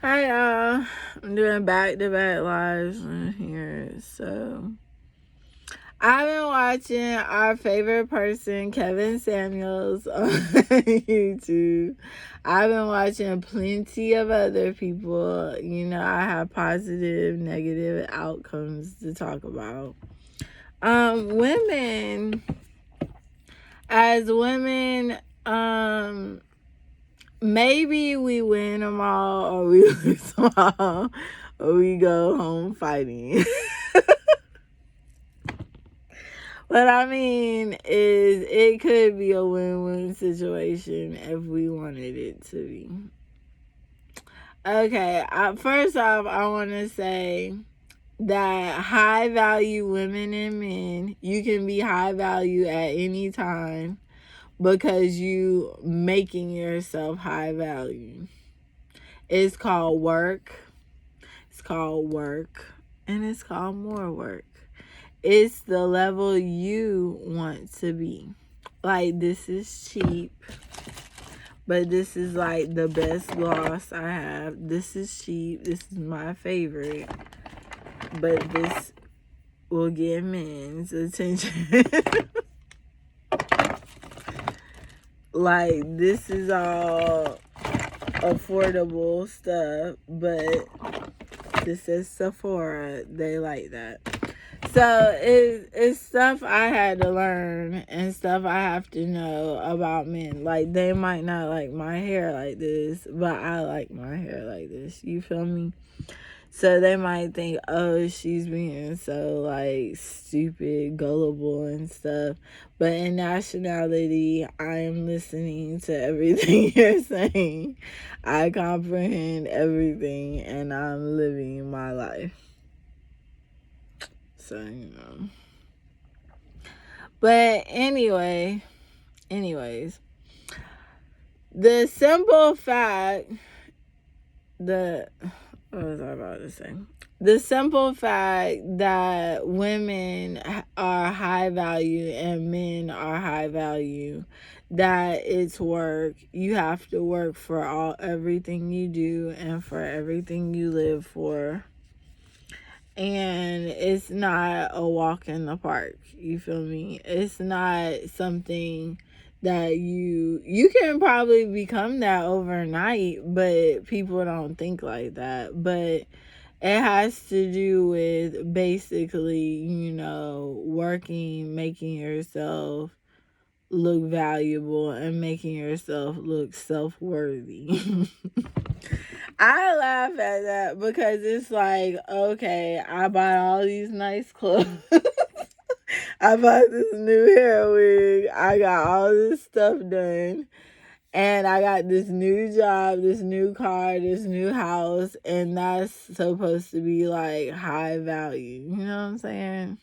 Hi, I'm doing back-to-back lives on here. So, I've been watching our favorite person, Kevin Samuels, on YouTube. I've been watching plenty of other people. I have positive, negative outcomes to talk about. Women, as women, maybe we win them all or we lose them all or we go home fighting. But I mean, it could be a win-win situation if we wanted it to be. Okay, first off, I want to say that high value women and men, you can be high value at any time because you making yourself high value. It's called work. It's called work. And it's called more work. It's the level you want to be. Like, this is cheap, but this is like the best gloss I have. This is cheap. This is my favorite. But this will get men's attention. Like, this is all affordable stuff, but this is Sephora. They like that. So it's stuff I had to learn and stuff I have to know about men. Like, they might not like my hair like this, but I like my hair like this. You feel me? So they might think, oh, she's being so like stupid, gullible and stuff. But in nationality, I am listening to everything you're saying. I comprehend everything and I'm living my life. So, But anyways, the simple fact, what was I about to say? The simple fact that women are high value and men are high value, that it's work. You have to work for everything you do and for everything you live for. And it's not a walk in the park. You feel me? It's not something that you can probably become that overnight, but people don't think like that. But it has to do with basically, working, making yourself look valuable and making yourself look self-worthy. I laugh at that because it's like, okay, I bought all these nice clothes. I bought this new hair wig. I got all this stuff done. And I got this new job, this new car, this new house. And that's supposed to be like high value. You know what I'm saying?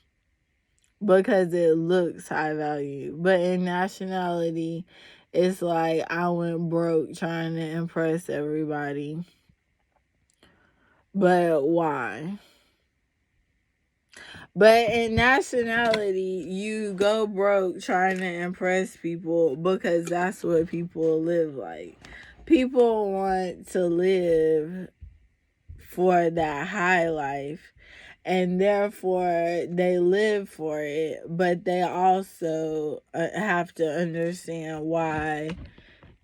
Because it looks high value. But in nationality, it's like I went broke trying to impress everybody. But why? But in nationality, you go broke trying to impress people because that's what people live like. People want to live for that high life, and therefore they live for it, but they also have to understand why,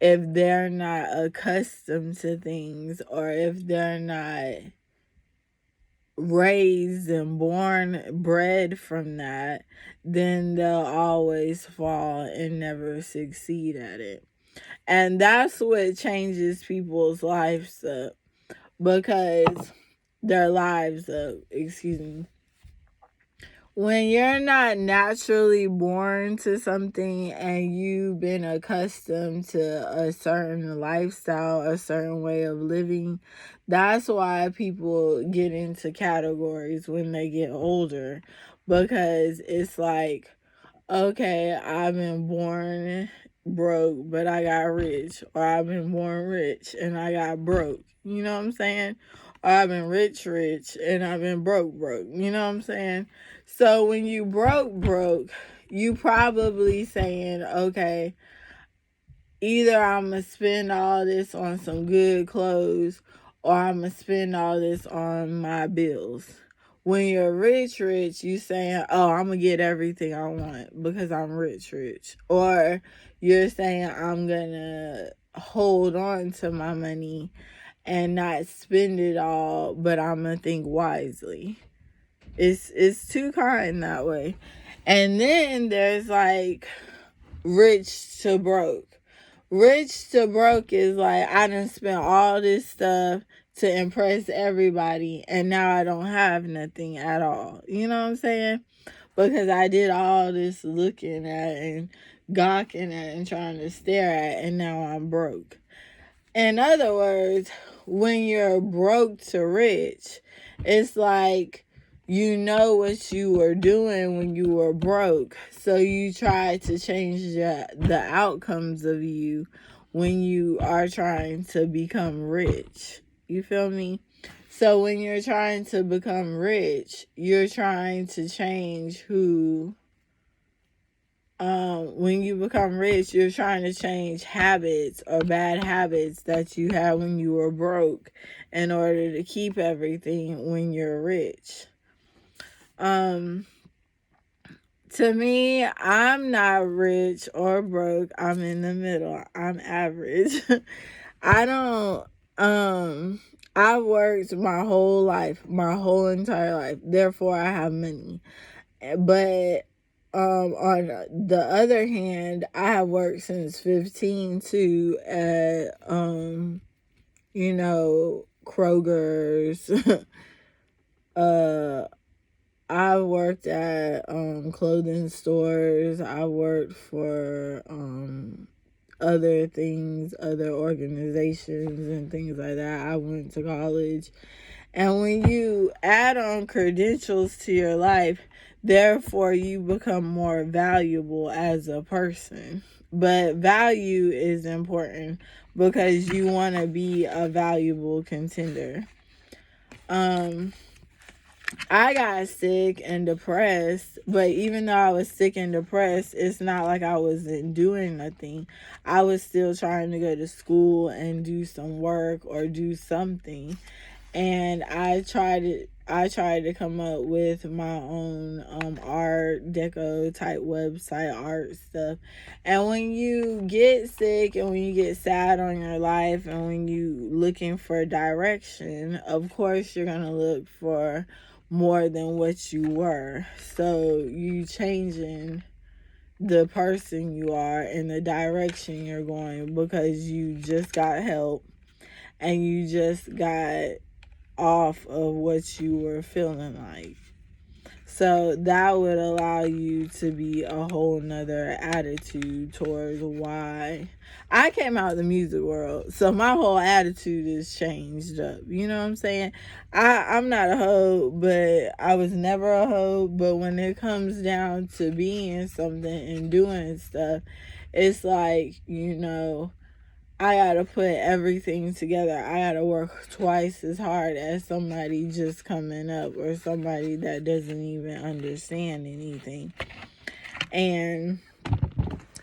if they're not accustomed to things or if they're not raised and bred from that, then they'll always fall and never succeed at it. And that's what changes people's lives up, because their lives up, excuse me. When you're not naturally born to something and you've been accustomed to a certain lifestyle, a certain way of living, that's why people get into categories when they get older. Because it's like, okay, I've been born broke, but I got rich. Or I've been born rich and I got broke. You know what I'm saying? Or I've been rich and I've been broke. You know what I'm saying? So when you broke, you probably saying, okay, either I'm going to spend all this on some good clothes or I'm going to spend all this on my bills. When you're rich, you saying, oh, I'm going to get everything I want because I'm rich. Or you're saying, I'm going to hold on to my money and not spend it all, but I'm going to think wisely. It's too kind that way. And then there's like rich to broke. Rich to broke is like, I done spent all this stuff to impress everybody, and now I don't have nothing at all. You know what I'm saying? Because I did all this looking at and gawking at and trying to stare at, and now I'm broke. In other words, when you're broke to rich, it's like you know what you were doing when you were broke. So you try to change the outcomes of you when you are trying to become rich. You feel me? So when you're trying to become rich, you're trying to change who... when you become rich, you're trying to change habits or bad habits that you had when you were broke in order to keep everything when you're rich. To me, I'm not rich or broke. I'm in the middle. I'm average. I don't, I've worked my whole life, my whole entire life. Therefore, I have money. But on the other hand, I have worked since 15 too at Kroger's. I worked at clothing stores. I worked for other things, other organizations and things like that. I went to college. And when you add on credentials to your life, therefore you become more valuable as a person. But value is important because you want to be a valuable contender. I got sick and depressed, but even though I was sick and depressed, it's not like I wasn't doing nothing. I was still trying to go to school and do some work or do something. And I tried to come up with my own art deco type website art stuff. And when you get sick and when you get sad on your life and when you looking for direction, of course you're gonna look for more than what you were. So you changing the person you are and the direction you're going because you just got help and you just got off of what you were feeling like. So that would allow you to be a whole nother attitude towards why I came out of the music world. So my whole attitude is changed up. You know what I'm saying? I'm not a hoe, but I was never a hoe. But when it comes down to being something and doing stuff, it's like, I gotta put everything together. I gotta work twice as hard as somebody just coming up or somebody that doesn't even understand anything. And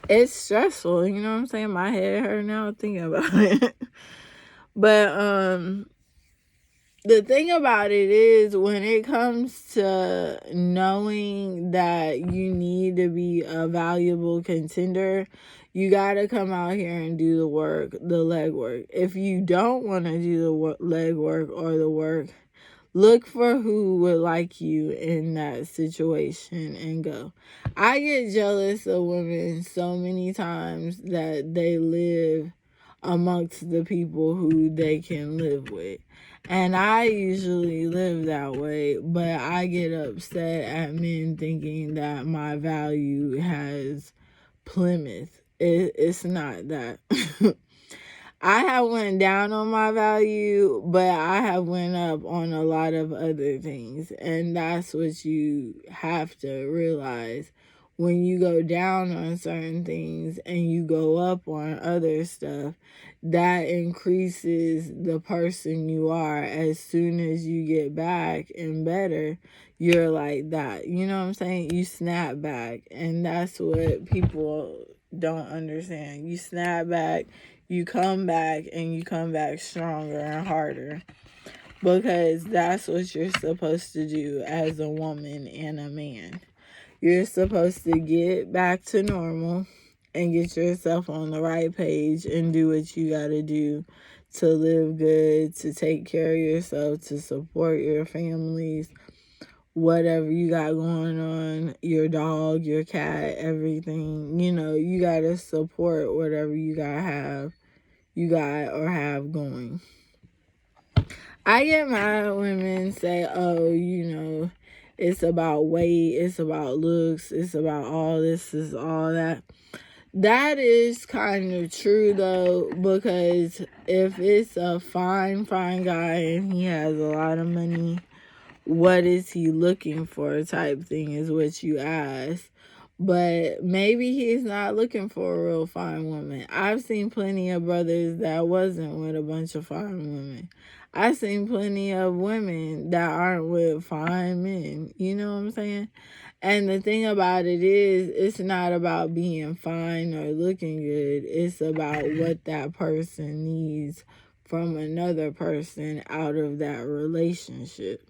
it's stressful, you know what I'm saying? My head hurt now thinking about it. But the thing about it is when it comes to knowing that you need to be a valuable contender, you got to come out here and do the work, the legwork. If you don't want to do the legwork or the work, look for who would like you in that situation and go. I get jealous of women so many times that they live amongst the people who they can live with. And I usually live that way, but I get upset at men thinking that my value has plummeted. It's not that. I have went down on my value, but I have went up on a lot of other things. And that's what you have to realize. When you go down on certain things and you go up on other stuff, that increases the person you are. As soon as you get back and better, you're like that. You know what I'm saying? You snap back. And that's what people don't understand. You snap back, you come back and you come back stronger and harder, because that's what you're supposed to do as a woman and a man. You're supposed to get back to normal and get yourself on the right page and do what you got to do to live good, to take care of yourself, to support your families, whatever you got going on, your dog, your cat, everything. You got to support whatever you got or have going. I get mad when women say, oh, it's about weight, it's about looks, it's about all this, is all that. That is kind of true, though, because if it's a fine guy and he has a lot of money, what is he looking for type thing is what you ask. But maybe he's not looking for a real fine woman. I've seen plenty of brothers that wasn't with a bunch of fine women. I've seen plenty of women that aren't with fine men. You know what I'm saying? And the thing about it is, it's not about being fine or looking good. It's about what that person needs from another person out of that relationship.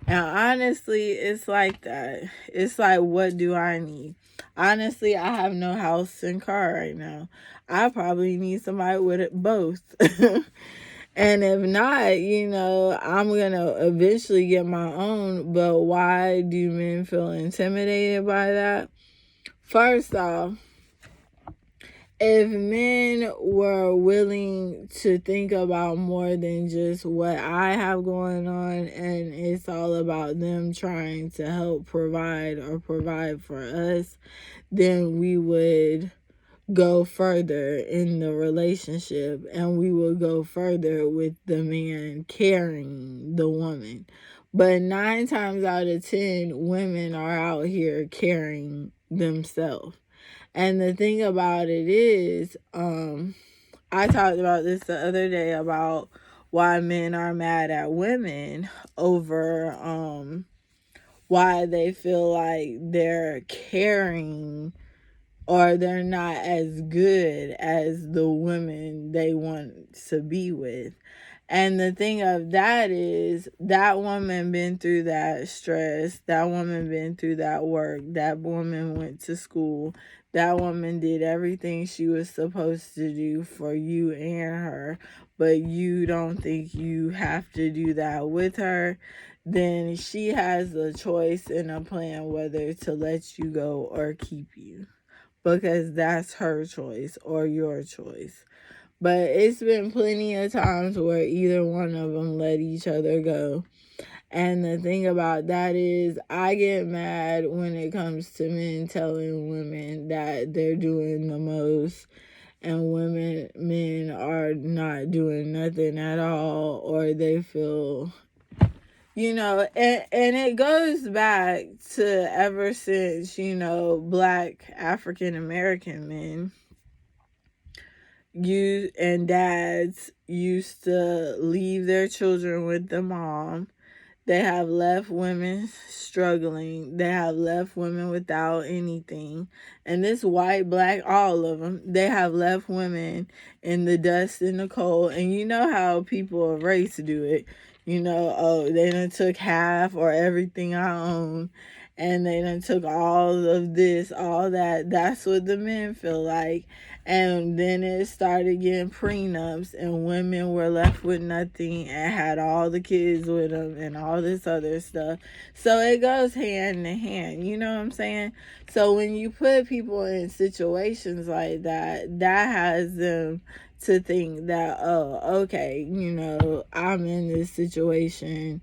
And honestly, it's like that. It's like, what do I need? Honestly, I have no house and car right now. I probably need somebody with it both. And if not, I'm going to eventually get my own. But why do men feel intimidated by that? First off, if men were willing to think about more than just what I have going on, and it's all about them trying to help provide or provide for us, then we would go further in the relationship, and we will go further with the man carrying the woman. But 9 times out of 10, women are out here carrying themselves. And the thing about it is, I talked about this the other day about why men are mad at women over why they feel like they're carrying or they're not as good as the women they want to be with. And the thing of that is, that woman been through that stress, that woman been through that work, that woman went to school, that woman did everything she was supposed to do for you and her, but you don't think you have to do that with her. Then she has a choice and a plan whether to let you go or keep you, because that's her choice or your choice. But it's been plenty of times where either one of them let each other go. And the thing about that is, I get mad when it comes to men telling women that they're doing the most, and men are not doing nothing at all, or they feel, and it goes back to ever since, Black African American men and dads used to leave their children with the mom. They have left women struggling. They have left women without anything. And this white, black, all of them, they have left women in the dust and the cold. And you know how people of race do it. They done took half or everything I own. And they done took all of this, all that. That's what the men feel like. And then it started getting prenups, and women were left with nothing and had all the kids with them and all this other stuff. So it goes hand in hand, you know what I'm saying? So when you put people in situations like that, that has them to think that, oh, okay, I'm in this situation.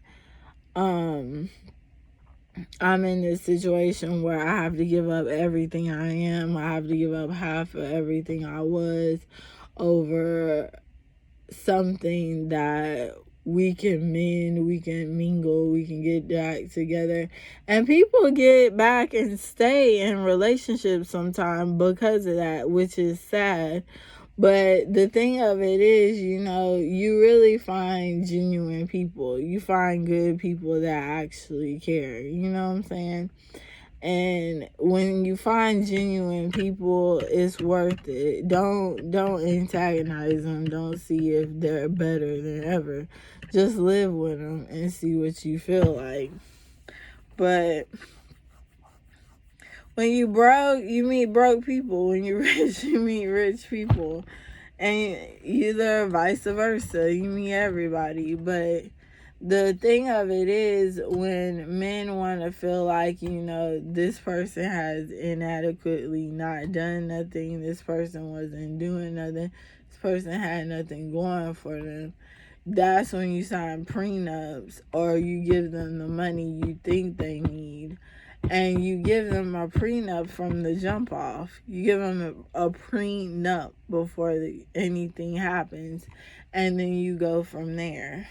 I'm in this situation where I have to give up everything I am. I have to give up half of everything I was over something that we can mend, we can mingle, we can get back together. And people get back and stay in relationships sometimes because of that, which is sad. But the thing of it is, you really find genuine people. You find good people that actually care. You know what I'm saying? And when you find genuine people, it's worth it. Don't antagonize them. Don't see if they're better than ever. Just live with them and see what you feel like. But when you broke, you meet broke people. When you're rich, you meet rich people. And either vice versa, you meet everybody. But the thing of it is, when men want to feel like, this person has inadequately not done nothing, this person wasn't doing nothing, this person had nothing going for them, that's when you sign prenups, or you give them the money you think they need. And you give them a prenup from the jump off. You give them a prenup before anything happens, and then you go from there.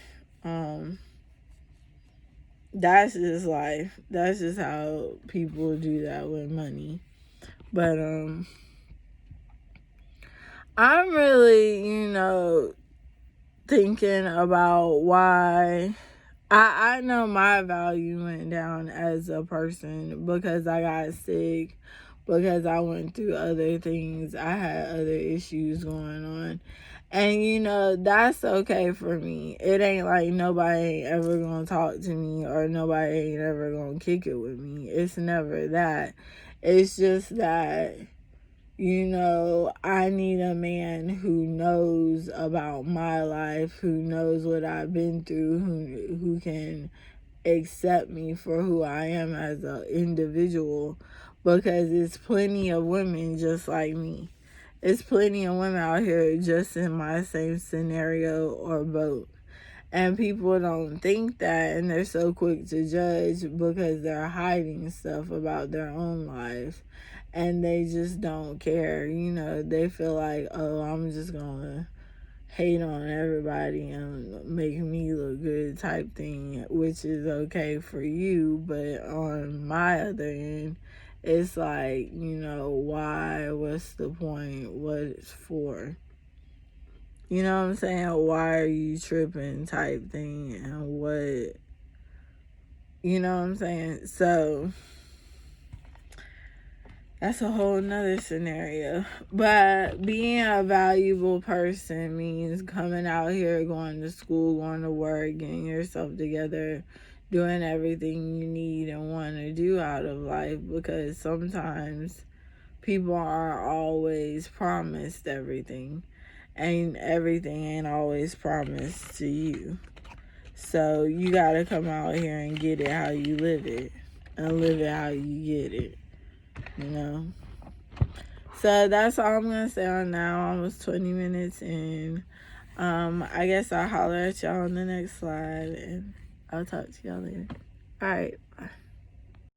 That's just life. That's just how people do that with money. But I'm really, thinking about why I know my value went down as a person because I got sick, because I went through other things. I had other issues going on. And that's okay for me. It ain't like nobody ain't ever gonna talk to me, or nobody ain't ever gonna kick it with me. It's never that. It's just that, I need a man who knows about my life, who knows what I've been through, who can accept me for who I am as an individual, because it's plenty of women just like me. It's plenty of women out here just in my same scenario or boat. And people don't think that, and they're so quick to judge because they're hiding stuff about their own life. And they just don't care. They feel like, oh, I'm just going to hate on everybody and make me look good type thing, which is okay for you. But on my other end, it's like, why? What's the point? What it's for? You know what I'm saying? Why are you tripping type thing? And what? You know what I'm saying? So that's a whole nother scenario. But being a valuable person means coming out here, going to school, going to work, getting yourself together, doing everything you need and want to do out of life. Because sometimes people aren't always promised everything. And everything ain't always promised to you. So you got to come out here and get it how you live it. And live it how you get it. So that's all I'm gonna say on now. Almost 20 minutes in. I guess I'll holler at y'all on the next slide, and I'll talk to y'all later. All right.